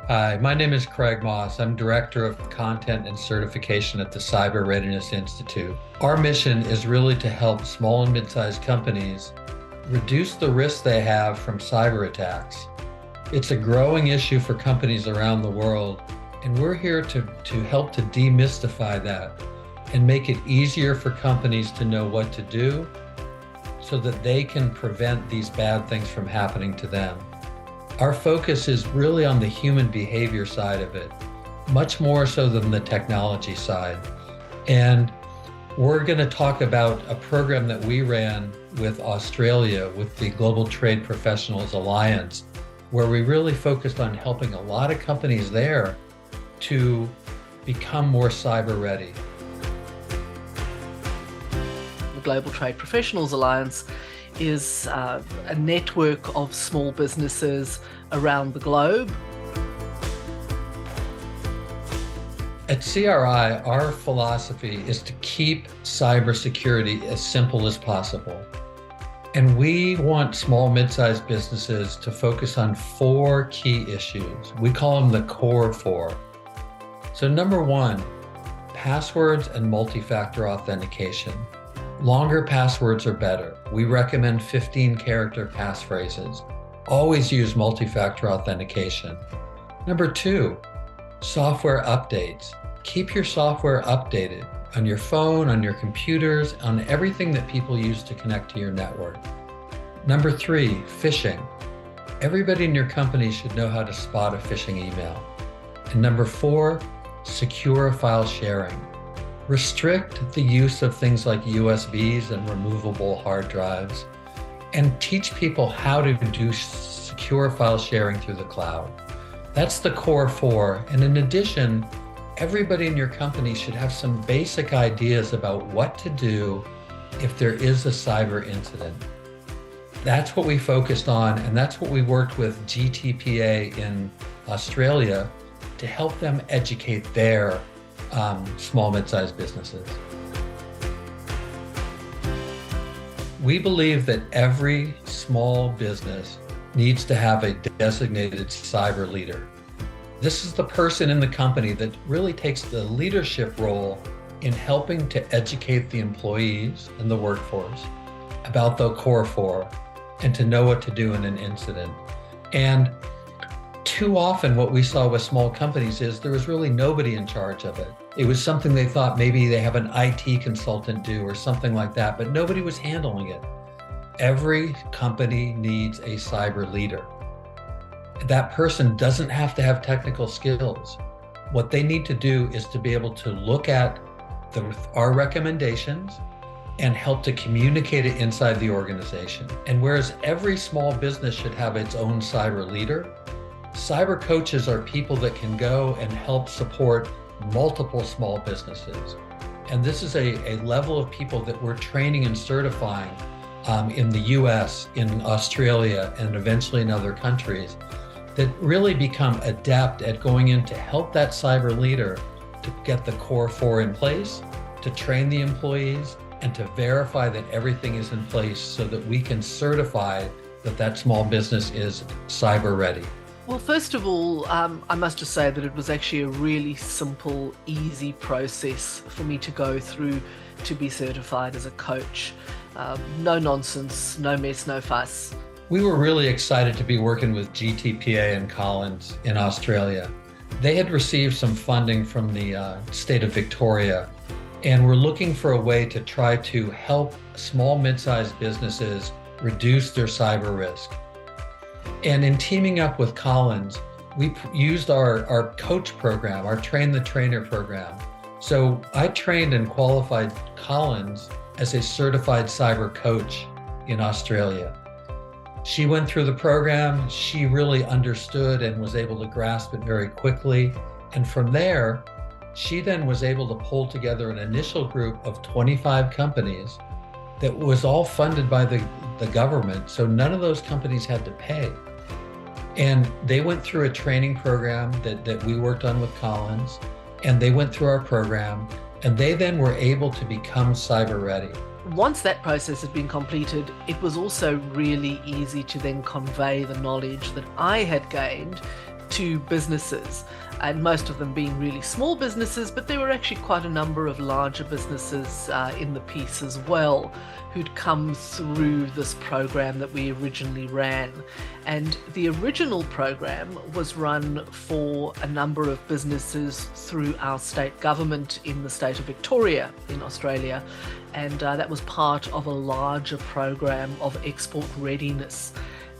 Hi, my name is Craig Moss. I'm Director of Content and Certification at the Cyber Readiness Institute. Our mission is really to help small and mid-sized companies reduce the risks they have from cyber attacks. It's a growing issue for companies around the world, and we're here to help to demystify that and make it easier for companies to know what to do so that they can prevent these bad things from happening to them. Our focus is really on the human behavior side of it, much more so than the technology side. And we're going to talk about a program that we ran with Australia, with the Global Trade Professionals Alliance, where we really focused on helping a lot of companies there to become more cyber ready. The Global Trade Professionals Alliance is a network of small businesses around the globe. At CRI, our philosophy is to keep cybersecurity as simple as possible. And we want small, mid-sized businesses to focus on 4 key issues. We call them the core 4. So number 1, passwords and multi-factor authentication. Longer passwords are better. We recommend 15-character passphrases. Always use multi-factor authentication. Number 2, software updates. Keep your software updated on your phone, on your computers, on everything that people use to connect to your network. Number 3, phishing. Everybody in your company should know how to spot a phishing email. And number 4, secure file sharing. Restrict the use of things like USBs and removable hard drives, and teach people how to do secure file sharing through the cloud. That's the core 4. And in addition, everybody in your company should have some basic ideas about what to do if there is a cyber incident. That's what we focused on, and that's what we worked with GTPA in Australia to help them educate their small, mid-sized businesses. We believe that every small business needs to have a designated cyber leader. This is the person in the company that really takes the leadership role in helping to educate the employees and the workforce about the core 4 and to know what to do in an incident. And too often what we saw with small companies is there was really nobody in charge of it. It was something they thought maybe they have an IT consultant do or something like that, but nobody was handling it. Every company needs a cyber leader. That person doesn't have to have technical skills. What they need to do is to be able to look at our recommendations and help to communicate it inside the organization. And whereas every small business should have its own cyber leader, cyber coaches are people that can go and help support multiple small businesses. And this is a level of people that we're training and certifying in the US, in Australia, and eventually in other countries that really become adept at going in to help that cyber leader to get the core 4 in place, to train the employees, and to verify that everything is in place so that we can certify that that small business is cyber ready. Well, first of all, I must just say that it was actually a really simple, easy process for me to go through to be certified as a coach. No nonsense, no mess, no fuss. We were really excited to be working with GTPA and Collins in Australia. They had received some funding from the state of Victoria, and were looking for a way to try to help small, mid-sized businesses reduce their cyber risk. And in teaming up with Collins, we used our coach program, our Train the Trainer program. So I trained and qualified Collins as a certified cyber coach in Australia. She went through the program, she really understood and was able to grasp it very quickly. And from there, she then was able to pull together an initial group of 25 companies that was all funded by the government. So none of those companies had to pay. And they went through a training program that we worked on with Collins, and they went through our program, and they then were able to become cyber ready. Once that process had been completed, it was also really easy to then convey the knowledge that I had gained to businesses, and most of them being really small businesses, but there were actually quite a number of larger businesses in the piece as well who'd come through this program that we originally ran. And the original program was run for a number of businesses through our state government in the state of Victoria in Australia, and that was part of a larger program of export readiness.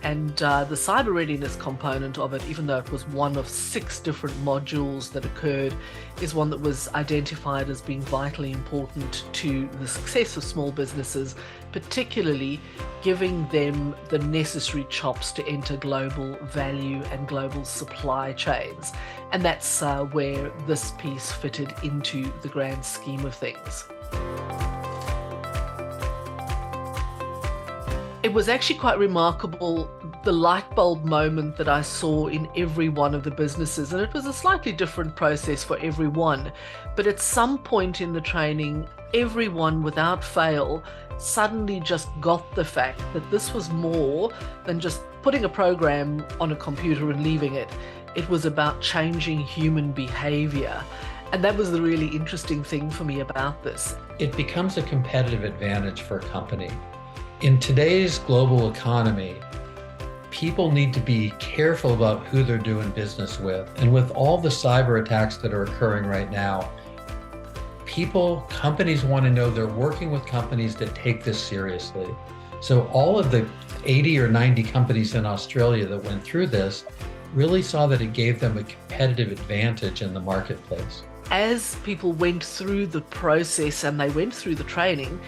And the cyber readiness component of it, even though it was one of 6 different modules that occurred, is one that was identified as being vitally important to the success of small businesses, particularly giving them the necessary chops to enter global value and global supply chains. And that's where this piece fitted into the grand scheme of things. It was actually quite remarkable, the light bulb moment that I saw in every one of the businesses, and it was a slightly different process for everyone, but at some point in the training, everyone without fail suddenly just got the fact that this was more than just putting a program on a computer and leaving it. It was about changing human behavior. And that was the really interesting thing for me about this. It becomes a competitive advantage for a company. In today's global economy, people need to be careful about who they're doing business with. And with all the cyber attacks that are occurring right now, companies want to know they're working with companies that take this seriously. So all of the 80 or 90 companies in Australia that went through this really saw that it gave them a competitive advantage in the marketplace. As people went through the process and they went through the training,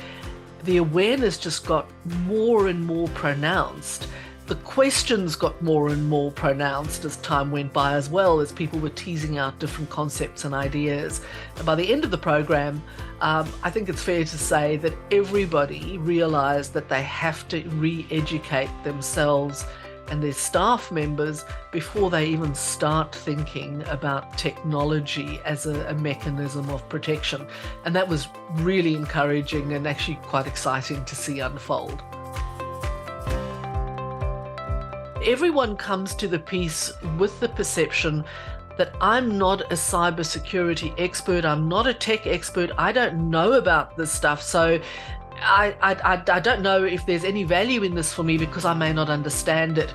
the awareness just got more and more pronounced. The questions got more and more pronounced as time went by, as well as people were teasing out different concepts and ideas. And by the end of the program, I think it's fair to say that everybody realized that they have to re-educate themselves and their staff members before they even start thinking about technology as a mechanism of protection. And that was really encouraging and actually quite exciting to see unfold. Everyone comes to the piece with the perception that I'm not a cybersecurity expert, I'm not a tech expert, I don't know about this stuff, so I don't know if there's any value in this for me because I may not understand it.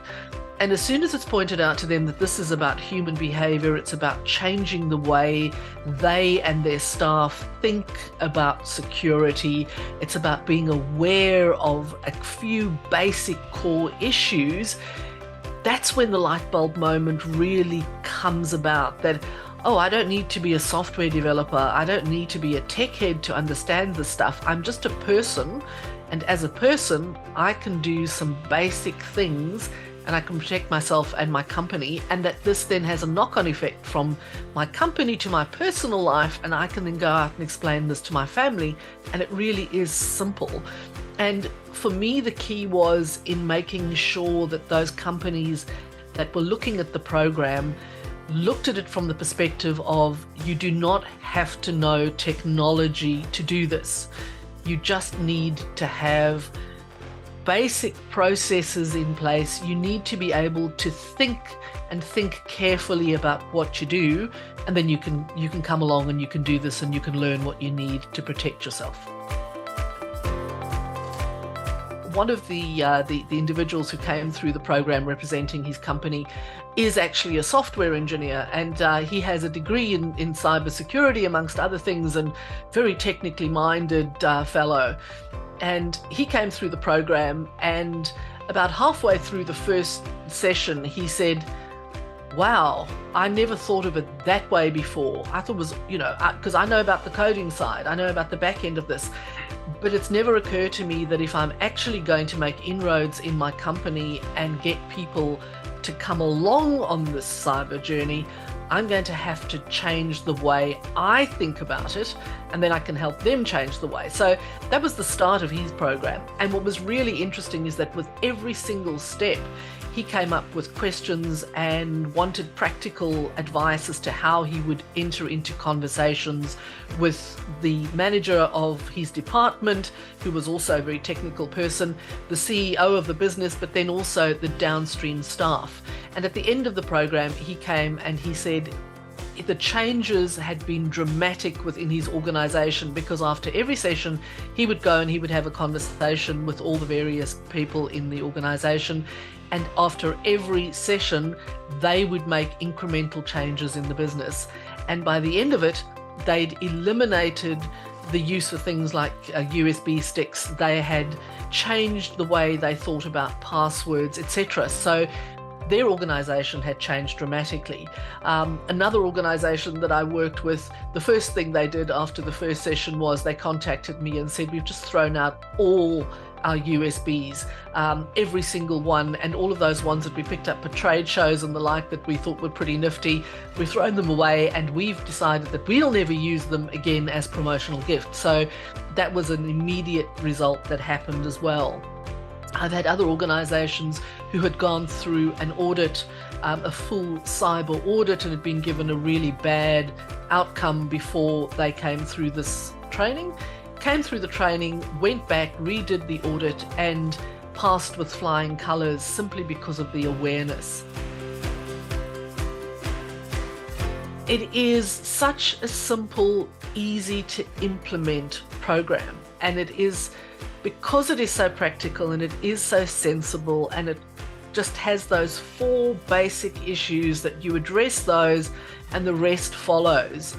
And as soon as it's pointed out to them that this is about human behavior, it's about changing the way they and their staff think about security, it's about being aware of a few basic core issues, that's when the light bulb moment really comes about. That, oh, I don't need to be a software developer, I don't need to be a tech head to understand this stuff. I'm just a person, and as a person, I can do some basic things and I can protect myself and my company, and that this then has a knock-on effect from my company to my personal life, and I can then go out and explain this to my family, and it really is simple. And for me, the key was in making sure that those companies that were looking at the program looked at it from the perspective of, you do not have to know technology to do this. You just need to have basic processes in place. You need to be able to think and think carefully about what you do, and then you can come along and you can do this and you can learn what you need to protect yourself. One of the individuals who came through the program representing his company is actually a software engineer, and he has a degree in cybersecurity amongst other things, and very technically minded fellow. And he came through the program, and about halfway through the first session, he said, wow, I never thought of it that way before. I thought it was, because I know about the coding side, I know about the back end of this, but it's never occurred to me that if I'm actually going to make inroads in my company and get people to come along on this cyber journey, I'm going to have to change the way I think about it, and then I can help them change the way. So that was the start of his program. And what was really interesting is that with every single step, he came up with questions and wanted practical advice as to how he would enter into conversations with the manager of his department, who was also a very technical person, the CEO of the business, but then also the downstream staff. And at the end of the program, he came and he said the changes had been dramatic within his organization, because after every session he would go and he would have a conversation with all the various people in the organization, and after every session they would make incremental changes in the business, and by the end of it they'd eliminated the use of things like USB sticks. They had changed the way they thought about passwords, etc. So their organization had changed dramatically. Another organization that I worked with, the first thing they did after the first session was they contacted me and said, we've just thrown out all our USBs, every single one, and all of those ones that we picked up at trade shows and the like that we thought were pretty nifty, we've thrown them away, and we've decided that we'll never use them again as promotional gifts. So that was an immediate result that happened as well. I've had other organizations who had gone through an audit, a full cyber audit, and had been given a really bad outcome before they came through this training, came through the training, went back, redid the audit, and passed with flying colors simply because of the awareness. It is such a simple, easy to implement program, and it is, because it is so practical and it is so sensible, and it just has those 4 basic issues that you address those and the rest follows.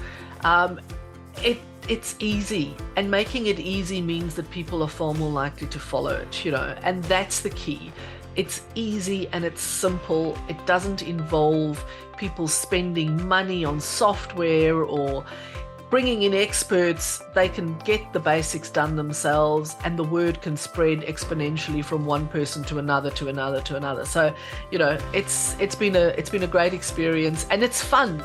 It's easy, and making it easy means that people are far more likely to follow it, and that's the key. It's easy and it's simple. It doesn't involve people spending money on software or bringing in experts. They can get the basics done themselves, and the word can spread exponentially from one person to another to another to another. So, it's been a great experience, and it's fun.